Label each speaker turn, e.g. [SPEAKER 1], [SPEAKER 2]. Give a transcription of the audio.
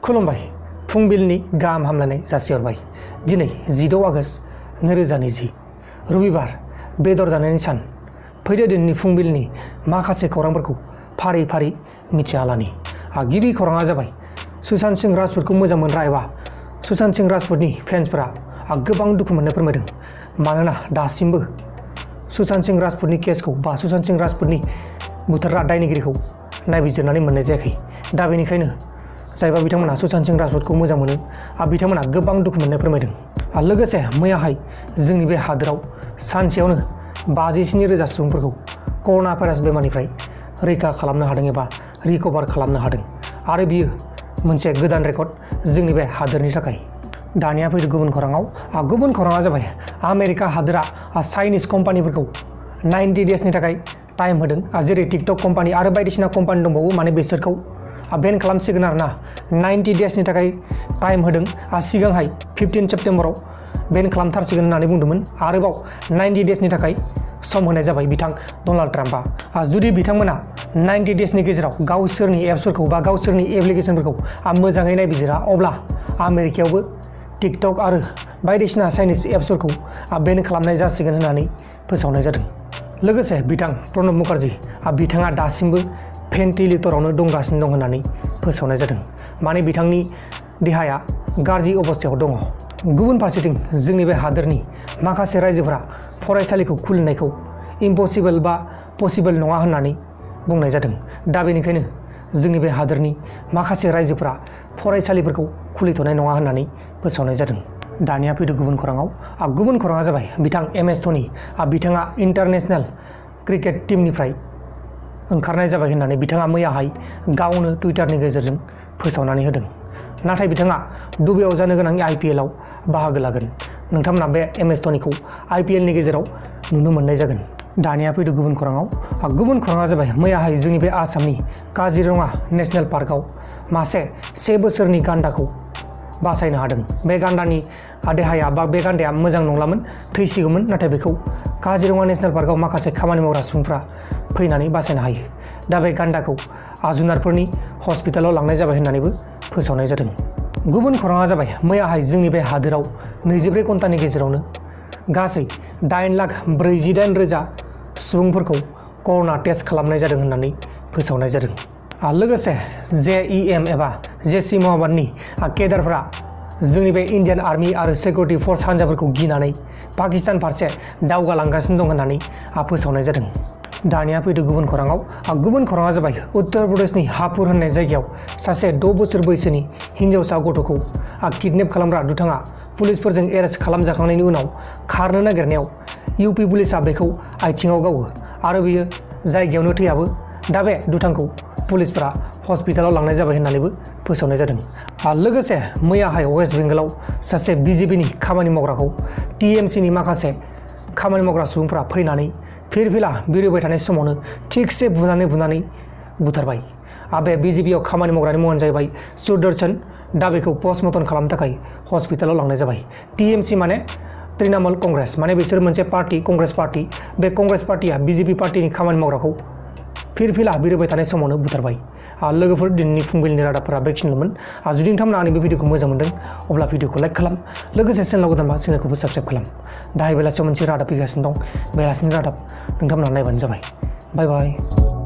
[SPEAKER 1] खुलुमबाय फुंबिलिनि गाहाम हामलायनाय जासिहरबाय। दिनै 16 आगष्ट 2020 रबिबार बेदर जानायनि सान। फैदो दिनैनि फुंबिलिनि माखासे खौरांफोरखौ फारि फारि मिथियालानि। गिबि खौराङा जाबाय सुशांत सिंह राजपूतखौ मोजां मोनग्रा एबा सुशांत सिंह राजपूतनि फेन्सफोरा गोबां दुखु मोननो फोरमायदों। मानोना दासिमबो सुशांत सिंह राजपूतनि केसखौ बा सुशांत सिंह राजपूतनि बुथारग्रा दायनिगिरिखौ नायबिजिरनानै मोननाय जायाखै। दा बेनिखायनो जायबा बिथांमोना सुशांत सिंह राजपूतखौ मोजां मोनो बिथांमोना गोबां दुखु मोननाय फोरमायदों। लोगोसे मैयाहाय जोंनि बे हादोराव सानसेयावनो 57,000 सुबुंफोरखौ कर'ना भाइरास बेमारनिफ्राय रैखा खालामनो हादों एबा रिकभार खालामनो हादों आरो बियो मोनसे गोदान रेकर्ड जोंनि बे हादोरनि थाखाय। दानिया फैदो गुबुन खौराङाव। गुबुन खौराङा जाबाय आमेरिका हादोरा चाइनिज कम्पानिफोरखौ 90 डेजनि थाखाय टाइम होदों। जेरै टिकटक कम्पानि आरो बायदिसिना कम्पानि दंबावो, माने बिसोरखौ बेन खालामसिगोन आरोना। 90 डेजनि थाखाय टाइम होदों। सिगांहाय 15 सेप्तेम्बराव बेन खालामथारसिगोन होननानै बुंदोंमोन। आरोबाव 90 डेजनि थाखाय सम होनाय जाबाय बिथां डनाल्ड ट्राम्पआ। जुदि बिथांमोना 90 डेजनि गेजेराव गावसोरनि एप्सफोरखौ बा गावसोरनि एप्लिकेसनफोरखौ मोजाङै नायबिजिरा, अब्ला आमेरिकायावबो टिकटक आरो बायदिसिना चाइनिज एप्सफोरखौ बेन खालामनाय जासिगोन होननानै फोसावनाय जादों। लोगोसे बिथां प्रणब मुखार्जी बिथाङा दासिमबो भेन्टिलेटरावनो दंगासिनो दं होननानै फोसावनाय जादों। माने बिथांनि देहाया गाज्रि अबस्थायाव दङ। गुबुन फारसेथिं जोंनि बे हादोरनि माखासे रायजोफोरा फरायसालिखौ खुलिनायखौ इम्पसिबल बा पसिबल नङा होननानै बुंनाय जादों। दा बेनिखायनो जोंनि बे हादोरनि माखासे रायजोफोरा फरायसालिफोरखौ खुलिथ'नाय नङा होननानै फोसावनाय जादों। दानिया फैदो गुबुन खौराङाव। गुबुन खौराङा जाबाय बिथां MS धोनी बिथाङा इन्टारनेशनेल क्रिकेट टीमनिफ्राय ओंखारनाय जाबाय होननानै बिथाङा मैयाहाय गावनो टुइटारनि गेजेरजों फोसावनानै होदों। नाथाय बिथाङा दुबाइआव जानो गोनां IPL आव बाहागो लागोन। नोंथांमोना बे MS धोनीखौ IPL नि गेजेराव नुनो मोननाय जागोन। दानिया फैदो गुबुन खौराङाव। गुबुन खौराङा जाबाय मैयाहाय जोंनि बे आसामनि काजिरङा नेशनेल पार्कआव मासे 1 बोसोरनि गान्दाखौ बासायनो हादों। बे गान्दानि देहाया बा बे गान्दाया मोजां नंलामोन, थैसिगौमोन। नाथाय बेखौ काजिरङा नेशनेल पार्कआव माखासे खामानि मावग्रा सुबुंफ्रा फैनानै बासायनो हायो। दा बे गान्दाखौ जुनारफोरनि हस्पिटालाव लांनाय जाबाय होननानैबो फोसावनाय जादों। गुबुन खौराङा जाबाय मैयाहाय जोंनि बे हादोराव 24 घन्टानि गेजेरावनो गासै 8,48,000 सुबुंफोरखौ कर'ना टेस्ट खालामनाय जादों होननानै फोसावनाय जादों। लोगोसे JEM एबा जैश-ए महम्मदनि केडारफोरा जोंनि बे इन्डियान आर्मि आरो सिकिउरिटि फर्स हान्जाफोरखौ गिनानै पाकिस्तान फारसे दावगालांगासिनो दं होननानै फोसावनाय जादों। दानिया फैदो गुबुन खौराङाव। गुबुन खौराङा जाबाय उत्तर प्रदेशनि हापुर होननाय जायगायाव सासे 6 बोसोर बैसोनि हिन्जावसा गथ'खौ किडनेप खालामग्रा दुथाङा पुलिसफोरजों एरेस्ट खालामजाखांनायनि उनाव खारनो नागिरनायाव UP पुलिसआ बेखौ आथिङाव गावो आरो बियो जायगायावनो थैयाबो। दा बे दुथांखौ पुलिसफोरा हस्पिटालाव लांनाय जाबाय होननानैबो फोसावनाय जादों। लोगोसे मैयाहाय वेस्ट बेंगलाव सासे BJPनि खामानि मावग्राखौ TMCनि माखासे खामानि मावग्रा सुबुंफ्रा फैनानै फिरफिला बिरबाय थानाय समावनो थिगसे बुनानै बुथारबाय। बे BJPआव खामानि मावग्रानि मुङानो जाहैबाय सुदर्शन। दा बेखौ पस्टमर्टम खालामनो थाखाय हस्पिटालाव लांनाय जाबाय। TMC माने तृणमूल कंग्रेस, माने बिसोर मोनसे पार्टी, कंग्रेस पार्टी। बे कंग्रेस पार्टीया BJP पार्टीनि खामानि मावग्राखौ फिरफिला बिरबाय थानाय समावनो बुथारबाय। लोगोफोर, दिनैनि फुंबिलिनि रादाबफोरा बेखिनिल'मोन। जुदि नोंथांमोना आंनि बे भिडिअखौ मोजां मोनदों अब्ला भिडिअखौ लाइक खालाम। लोगोसे चेनेलाव गोदानबा चेनेलखौबो साबस्क्राइब खालाम। दाहाय बेलासियाव मोनसे रादाब फैगासिनो दं। बेलासिनि रादाब नोंथांमोना नायबानो जाबाय। बाय बाय।